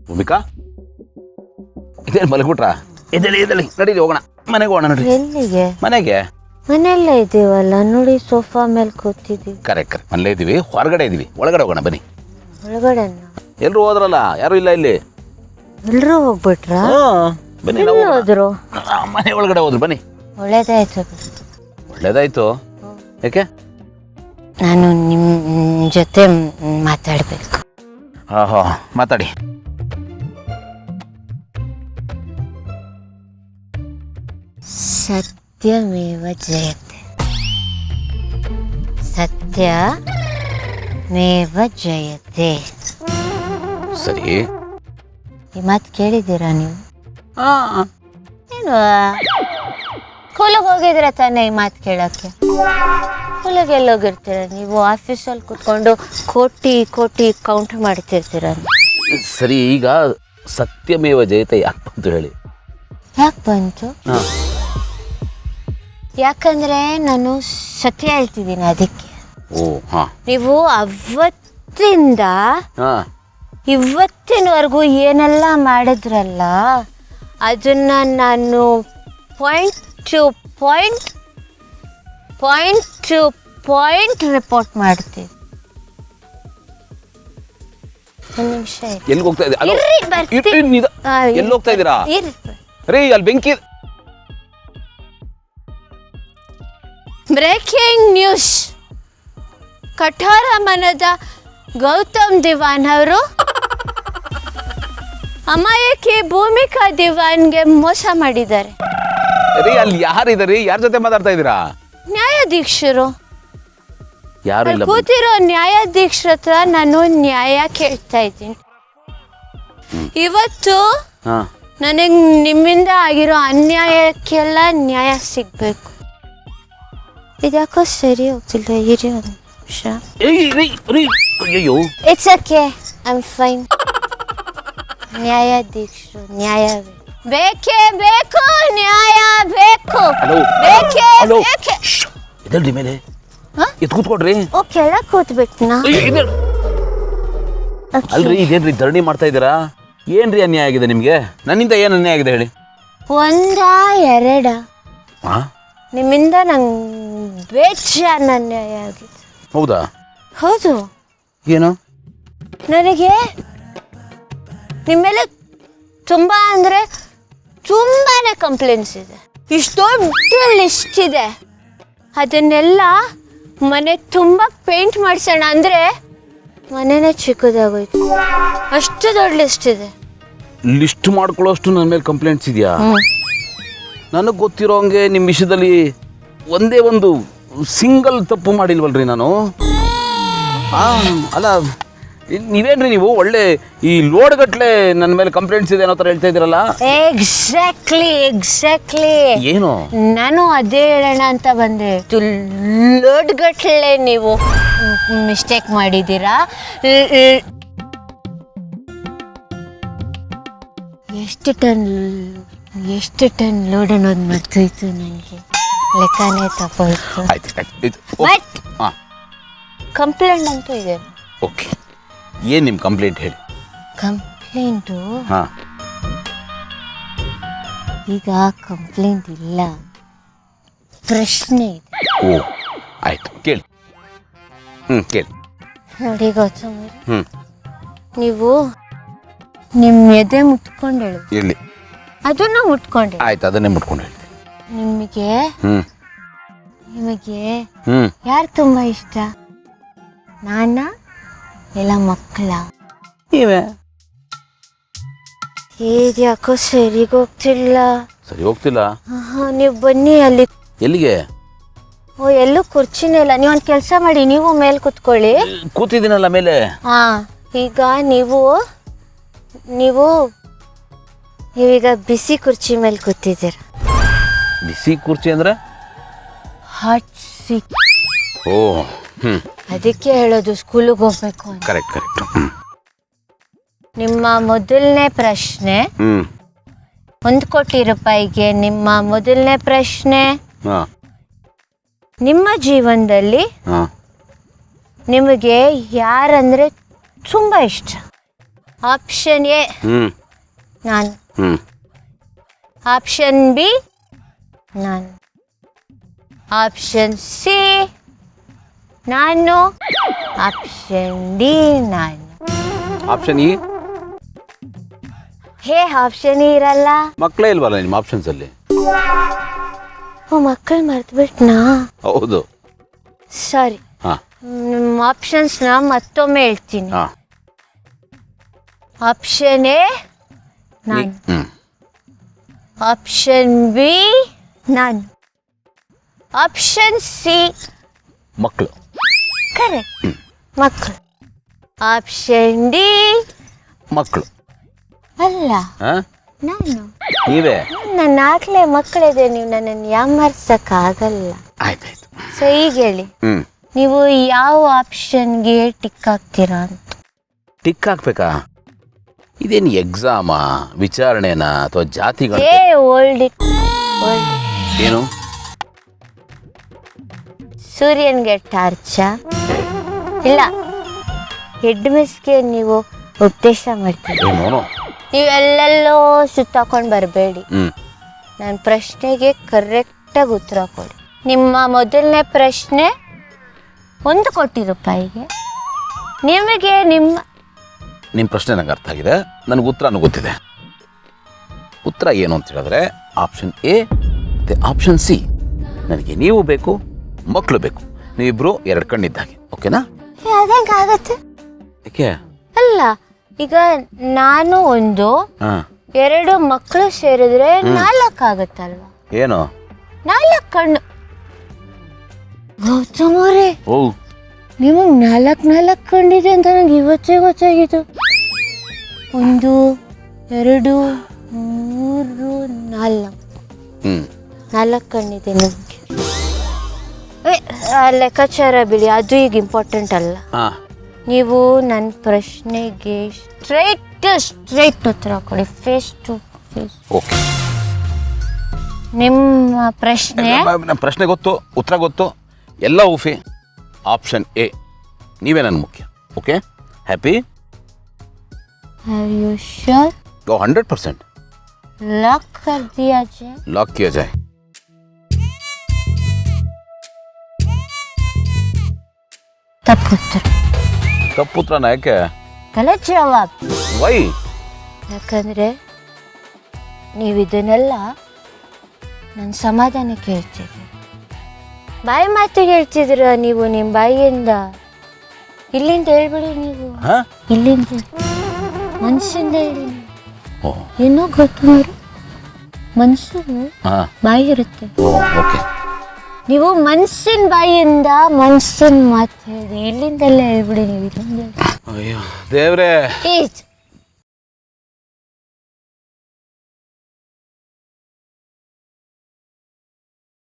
ಭೂಮಿಕಾ ಇದೇನು ಮಲಗ್ಬಿಟ್ರಾ? ಎದ್ದೇಳಿ ನಡೀಲಿ ಹೋಗೋಣ, ಮನೆಗೆ ಹೋಗೋಣ. ನಡಿ. ಎಲ್ಲಿಗೆ? ಮನೆಗೆ. ಮನೆಯಲ್ಲೇ ಇದೀವಲ್ಲ, ನೋಡಿ ಸೋಫಾ ಮೇಲೆ ಕೂತಿದ್ದೀವಿ. ಕರೆಕ್ಟ್ ಮನೇಲೇ ಇದ್ದೀವಿ, ಹೊರಗಡೆ ಇದ್ದೀವಿ, ಒಳಗಡೆ ಹೋಗೋಣ ಬನ್ನಿ. ಒಳಗಡೆ ಎಲ್ಲರೂ ಹೋದ್ರಲ್ಲ, ಯಾರು ಇಲ್ಲ ಇಲ್ಲಿ. ಎಲ್ರೂ ಹೋಗ್ಬಿಟ್ರ? ಬನ್ನಿ. ಹೋದ್ರು ಮನೆ ಒಳಗಡೆ ಹೋದ್ರು, ಬನ್ನಿ. ಒಳ್ಳೇದಾಯ್ತು. ಒಳ್ಳೇದಾಯ್ತು. ಯಾಕೆ? ನಾನು ನಿಮ್ಮ ಜೊತೆ ಮಾತಾಡ್ಬೇಕು. ಹಾ ಮಾತಾಡಿ. ಸತ್ಯಮೇವ ಜಯತೆ. ಸತ್ಯಮೇವ ಜಯತೆ. ಸರಿ. ಈ ಮಾತು ಕೇಳಿದ್ದೀರಾ ನೀವು? ಹಾಂ. ಏನು ಸ್ಕೂಲಿಗೆ ಹೋಗಿದ್ರೆ ತಾನೇ ಈ ಮಾತು ಕೇಳೋಕ್ಕೆ? ಸ್ಕೂಲಿಗೆ ಎಲ್ಲೋಗಿರ್ತೀರ ನೀವು? ಆಫೀಸಲ್ಲಿ ಕೂತ್ಕೊಂಡು ಕೋಟಿ ಕೋಟಿ ಕೌಂಟ್ ಮಾಡ್ತಿರ್ತೀರ. ಸರಿ, ಈಗ ಸತ್ಯಮೇವ ಜಯತೆ ಯಾಕೆ ಬಂತು ಹೇಳಿ? ಯಾಕೆ ಬಂತು? ಯಾಕಂದ್ರೆ ನಾನು ಸತ್ಯ ಹೇಳ್ತಿದ್ದೀನಿ ಅದಕ್ಕೆ. ಓ ಹಾ. ನೀವು ಅವತ್ತಿಂದ ಇವತ್ತಿನವರೆಗೂ ಏನೆಲ್ಲ ಮಾಡಿದ್ರಲ್ಲ, ಅದನ್ನ ನಾನು ಪಾಯಿಂಟ್ ಟು ಪಾಯಿಂಟ್ ರಿಪೋರ್ಟ್ ಮಾಡ್ತೀನಿ. ಒಂದು ನಿಮಿಷ ಎಲ್ಲಿ ಹೋಗ್ತಾ ಇದೆ? ಎಲ್ಲಿ ಹೋಗ್ತಾ ಇದ್ದೀರಾ? ರೀ, ಅಲ್ಲಿ ಬೆಂಕಿ. Breaking news. ಕಠೋರ ಮನದ ಗೌತಮ್ ದಿವಾನ್ ಅವರು ಅಮಾಯಕಿ ಭೂಮಿಕಾ ದಿವಾನ್ಗೆ ಮೋಸ ಮಾಡಿದ್ದಾರೆ. ರೀ, ಅಲ್ಲಿ ಯಾರಿದ್ದಾರೆ? ಯಾರ ಜೊತೆ ಮಾತಾಡ್ತಾ ಇದ್ದೀರಾ? ನ್ಯಾಯಾಧೀಶರು. ಯಾರು ಇಲ್ಲ. ಕೂತಿರೋ ನ್ಯಾಯಾಧೀಶರ ಹತ್ರ ನಾನು ನ್ಯಾಯ ಕೇಳ್ತಾ ಇದ್ದೀನಿ. ಇವತ್ತು ನನಗೆ ನಿಮ್ಮಿಂದ ಆಗಿರೋ ಅನ್ಯಾಯಕ್ಕೆಲ್ಲ ನ್ಯಾಯ ಸಿಗ್ಬೇಕು. ಇದ್ಯಾಕೋ ಸರಿ ಹೋಗ್ತಿಲ್ಲ. ಇರಿ ಒಂದು ನಿಮಿಷ. ಅಯ್ಯೋ, it's okay, I am fine. ನ್ಯಾಯಾಧೀಶರು ನ್ಯಾಯ ಬೇಕೇ ಬೇಕು, ನ್ಯಾಯ ಬೇಕು, ಬೇಕೇ ಬೇಕೆ. ಇದಲ್ರಿ ಮೇಲೆ ಎತ್ ಕೂತ್ಕೊಡ್ರಿ. ಓ, ಕೆಳಗೆ ಕೂತ್ಬಿಟ್ನಾ? ಅಲ್ರಿ, ಇದೇನ್ರಿ ಧರಣಿ ಮಾಡ್ತಾ ಇದ್ದೀರಾ? ಏನ್ರಿ ಅನ್ಯಾಯ ಆಗಿದೆ ನಿಮ್ಗೆ? ನನ್ನಿಂದ ಏನ್ ಅನ್ಯಾಯ ಆಗಿದೆ ಹೇಳಿ? ಒಂದ ಎರಡ ನಿಮ್ಮಿಂದ ನಂಗೆ ಬೇಜಾನ್ ಅನ್ಯಾಯ ಆಗಿದೆ. ಹೌದಾ? ಹೌದು. ಏನು? ನನಗೆ ನಿಮ್ಮ ಮೇಲೆ ತುಂಬಾ ಅಂದ್ರೆ ತುಂಬಾನೇ ಕಂಪ್ಲೇಂಟ್ಸ್ ಇದೆ. ಇಷ್ಟು ದೊಡ್ಡ ಲಿಸ್ಟ್ ಇದೆ. ಅದನ್ನೆಲ್ಲ ಮನೆ ತುಂಬ ಪೇಂಟ್ ಮಾಡಿಸೋಣ ಅಂದರೆ ಮನೆನೇ ಚಿಕ್ಕದಾಗೋಯ್ತು. ಅಷ್ಟು ದೊಡ್ಡ ಲಿಸ್ಟ್ ಇದೆ. ಲಿಸ್ಟ್ ಮಾಡ್ಕೊಳ್ಳೋಷ್ಟು ನನ್ನ ಮೇಲೆ ಕಂಪ್ಲೇಂಟ್ಸ್ ಇದೆಯಾ? ನನಗೆ ಗೊತ್ತಿರೋ ಹಂಗೆ ನಿಮ್ಮ ವಿಷಯದಲ್ಲಿ ಒಂದೇ ಒಂದು ಸಿಂಗಲ್ ತಪ್ಪು ಮಾಡಿಲ್ವಲ್ರಿ ನಾನು. ಅಲ್ಲ, ನೀವೇನ್ರಿ ನೀವು ಒಳ್ಳೆ ಈ ಲೋಡ್ ಗಟ್ಲೆ ನನ್ನ ಮೇಲೆ ಕಂಪ್ಲೇಂಟ್ಸ್ ಇದೆ ಅನ್ನೋ ಥರ ಹೇಳ್ತಾ ಇದ್ದೀರಲ್ಲ? ಎಕ್ಸಾಕ್ಟ್ಲಿ. ಏನು? ನಾನು ಅದೇ ಹೇಳೋಣ ಅಂತ ಬಂದೆ. ಲೋಡ್ ಗಟ್ಲೆ ನೀವು ಮಿಸ್ಟೇಕ್ ಮಾಡಿದ್ದೀರಾ. ಎಷ್ಟು ಟನ್ ಲೋಡ್ ಅನ್ನೋದು ಮರ್ತೋಯ್ತು ನನಗೆ. ಲೆಕ್ಕನೇ ತಪ್ಪೋಯ್ತು. ಬಟ್ ಕಂಪ್ಲೇಂಟ್ ಅಂತೂ ಇದೆ. ಓಕೆ, ಏನು ನಿಮ್ಮ ಕಂಪ್ಲೇಂಟ್ ಹೇಳಿ? ಕಂಪ್ಲೇಂಟು ಈಗ ಕಂಪ್ಲೇಂಟ್ ಇಲ್ಲ, ಪ್ರಶ್ನೆ ಇದೆ. ಓ ಆಯ್ತು, ಕೇಳಿ. ಕೇಳಿ. ನೋಡಿ ಗೌತಮ್, ನೀವು ನಿಮ್ಮ ಎದೆ ಮುಟ್ಕೊಂಡು ಹೇಳು. ಎಲ್ಲಿ? ಅದನ್ನ ಮುಟ್ಕೊಂಡೆ. ಆಯ್ತು, ಅದನ್ನೇ ಮುಟ್ಕೊಂಡು ಹೇಳ್ತೀನಿ. ನಿಮಗೆ ಯಾರು ತುಂಬಾ ಇಷ್ಟ? ನಾನ ಎಲ್ಲ ಮಕ್ಕಳ? ಯಾಕೋ ಸರಿಗೋಗ್ತಿಲ್ಲ. ಸರಿ ಹೋಗ್ತಿಲ್ಲ? ನೀವು ಬನ್ನಿ ಅಲ್ಲಿ. ಎಲ್ಲಿಗೆ? ಓ, ಎಲ್ಲೂ ಕುರ್ಚಿನೇ ಇಲ್ಲ. ನೀವೊಂದು ಕೆಲಸ ಮಾಡಿ, ನೀವು ಮೇಲೆ ಕೂತ್ಕೊಳ್ಳಿ. ಕೂತಿದ್ದೀನಲ್ಲ ಮೇಲೆ. ಈಗ ನೀವೀಗ ಬಿಸಿ ಕುರ್ಚಿ ಮೇಲೆ ಕೂತಿದ್ದೀರ. ಬಿಸಿ ಕುರ್ಚಿ ಅಂದ್ರೆ? Hot seat. ಓ, ಅದಕ್ಕೆ ಹೇಳೋದು ಸ್ಕೂಲಿಗೆ ಹೋಗ್ಬೇಕು ಅಂತ. ಕರೆಕ್ಟ್. ನಿಮ್ಮ ಮೊದಲನೇ ಪ್ರಶ್ನೆ, 1 ಕೋಟಿ ರೂಪಾಯಿಗೆ ನಿಮ್ಮ ಮೊದಲನೇ ಪ್ರಶ್ನೆ, ನಿಮ್ಮ ಜೀವನದಲ್ಲಿ ನಿಮಗೆ ಯಾರಂದ್ರೆ ತುಂಬ ಇಷ್ಟ. ಆಪ್ಷನ್ ಎ ಹ್ಞೂ ನಾನು, ಹ್ಞೂ ಆಪ್ಷನ್ ಬಿ ನಾನು, ಆಪ್ಷನ್ ಸಿ ನಾನು, ಆಪ್ಷನ್ ಡಿ ನಾನು. Option E. ಹೇ ಆಪ್ಷನ್ ಇರಲ್ಲ. ಮಕ್ಕಳೇ ಇಲ್ವಲ್ಲ ನಿಮ್ಮ ಆಪ್ಷನ್ಸಲ್ಲಿ? ಓ ಮಕ್ಕಳು ಮರ್ತ್ಬಿಟ್ನಾ? ಹೌದು. ಸಾರಿ. ಹಾಂ ನಿಮ್ಮ ಆಪ್ಷನ್ಸ್ನ ಮತ್ತೊಮ್ಮೆ ಹೇಳ್ತೀನಿ. ಹಾಂ ಆಪ್ಷನ್ ಎ ನಾನು, ಹ್ಞೂ ಆಪ್ಷನ್ ಬಿ ನಾನು, ಆಪ್ಷನ್ ಸಿ ಮಕ್ಕಳು. ಕರೆಕ್ಟ್ ಮಕ್ಕಳು. ಆಪ್ಷನ್ ಡಿ ಮಕ್ಕಳು ಅಲ್ಲ ಹಾಂ ನಾನು. ನೀವೇ? ನನ್ನ ಆಗ್ಲೇ ಮಕ್ಕಳಿದೆ, ನೀವು ನನ್ನನ್ನು ಯಾಮರ್ಸಕ್ಕಾಗಲ್ಲ. ಆಯ್ತಾಯ್ತು. ಸೊ ಈಗ ಹೇಳಿ, ಹ್ಞೂ ನೀವು ಯಾವ ಆಪ್ಷನ್ಗೆ ಟಿಕ್ ಹಾಕ್ತೀರಾ ಅಂತ. ಟಿಕ್ ಹಾಕ್ಬೇಕಾ? ಇದೇನು ಎಕ್ಸಾಮಾ, ವಿಚಾರಣೆನಾ ಅಥವಾ ಜಾತಿಗಳ? ಏ ಓಲ್ಡ್ ಓಲ್ಡ್ ಏನು? ಸೂರ್ಯನ್ಗೆ ಟಾರ್ಚ ಇಲ್ಲ, ಹೆಡ್ ಮಿಸ್ಗೆ ನೀವು ಉಪದೇಶ ಮಾಡ್ತೀರಿ. ಏನೋ. ನೀವೆಲ್ಲೆಲ್ಲೋ ಸುತ್ತಾಕೊಂಡು ಬರಬೇಡಿ. ಹ್ಞೂ ನನ್ನ ಪ್ರಶ್ನೆಗೆ ಕರೆಕ್ಟಾಗಿ ಉತ್ತರ ಕೊಡಿ. ನಿಮ್ಮ ಮೊದಲನೇ ಪ್ರಶ್ನೆ 1 ಕೋಟಿ ರೂಪಾಯಿಗೆ. ನಿಮಗೆ ನಿಮ್ಮ ಪ್ರಶ್ನೆ ನಂಗೆ ಅರ್ಥ ಆಗಿದೆ, ನನಗೆ ಉತ್ತರನೂ ಗೊತ್ತಿದೆ. ಉತ್ತರ ಏನು ಅಂತ ಹೇಳಿದ್ರೆ ಆಪ್ಷನ್ ಎ ಮತ್ತು ಆಪ್ಷನ್ ಸಿ. ನನಗೆ ನೀವು ಬೇಕು, ಮಕ್ಕಳು ಬೇಕು. ನೀವಿಬ್ಬರು 2 ಕಣ್ಣಿದ್ದಾಗೆ. ಓಕೆನಾ? ಅದಂಗಾಗತ್ತೆ. ಏಕೆ? ಅಲ್ಲ, ಈಗ ನಾನು 1, ಹಾಂ 2 ಮಕ್ಕಳು ಸೇರಿದ್ರೆ 4 ಆಗುತ್ತಲ್ವಾ? ಏನು? 4 ಕಣ್ಣು. ಗೌತಮ್ ಅವರೇ, ಓ ನಿಮಗೆ 4 ಕಣ್ಣಿದೆ ಅಂತ ನಂಗೆ ಇವತ್ತೇ ಗೊತ್ತಾಗಿತ್ತು. 1 2 3 4 ಹ್ಞೂ 4 ಕಣ್ಣಿದೆ ನಿಮಗೆ. ಲೆಕ್ಕಾಚಾರ ಬಿಡಿ, ಅದು ಈಗ ಇಂಪಾರ್ಟೆಂಟ್ ಅಲ್ಲ. ಹಾಂ ನೀವು ನನ್ನ ಪ್ರಶ್ನೆಗೆ ಸ್ಟ್ರೈಟ್ ಉತ್ತರ ಕೊಡಿ, ಫೇಸ್ ಟು ಫೇಸ್. ಓಕೆ. ನಿಮ್ಮ ಪ್ರಶ್ನೆ? ನಮ್ಮ ಪ್ರಶ್ನೆ ಗೊತ್ತು, ಉತ್ತರ ಗೊತ್ತು, ಎಲ್ಲ ಊಫಿ. ಆಪ್ಷನ್ ಎ, ನೀವೇ ನನ್ನ ಮುಖ್ಯ. Okay, happy? Are you sure? 100%. Lock कर दिया जाए. लॉक किया जाए. ತಪ್ಪುತ್ರನ ಯಾಕೆ? ಗಲತ್ ಜವಾಬ್. ವೈ? ಯಾಕಂದ್ರೆ ನೀವು ಇದನ್ನೆಲ್ಲ ನನ್ನ ಸಮಾಧಾನಕ್ಕೆ ಹೇಳ್ತಿದ್ರಿ, ಬಾಯಿ ಮಾತಿಗೆ ಹೇಳ್ತಿದ್ರ. ನೀವು ನಿಮ್ಮ ಬಾಯಿಯಿಂದ ಇಲ್ಲಿಂದ ಹೇಳ್ಬಿಡಿ. ನೀವು ಇಲ್ಲಿಂದ ಮನ್ಸಿಂದ ಹೇಳಿ. ಏನೋ ಗೊತ್ತು, ಮನ್ಸು ಬಾಯಿ ಇರುತ್ತೆ. ನೀವು ಮನ್ಸಿನ ಬಾಯಿಯಿಂದ ಮನ್ಸಿನ ಮಾತು ಹೇಳಿ, ಇಲ್ಲಿಂದೆಲ್ಲ ಹೇಳ್ಬಿಡಿ. ನೀವು ಇಲ್ಲಿಂದ. ಅಯ್ಯೋ ದೇವ್ರೇ.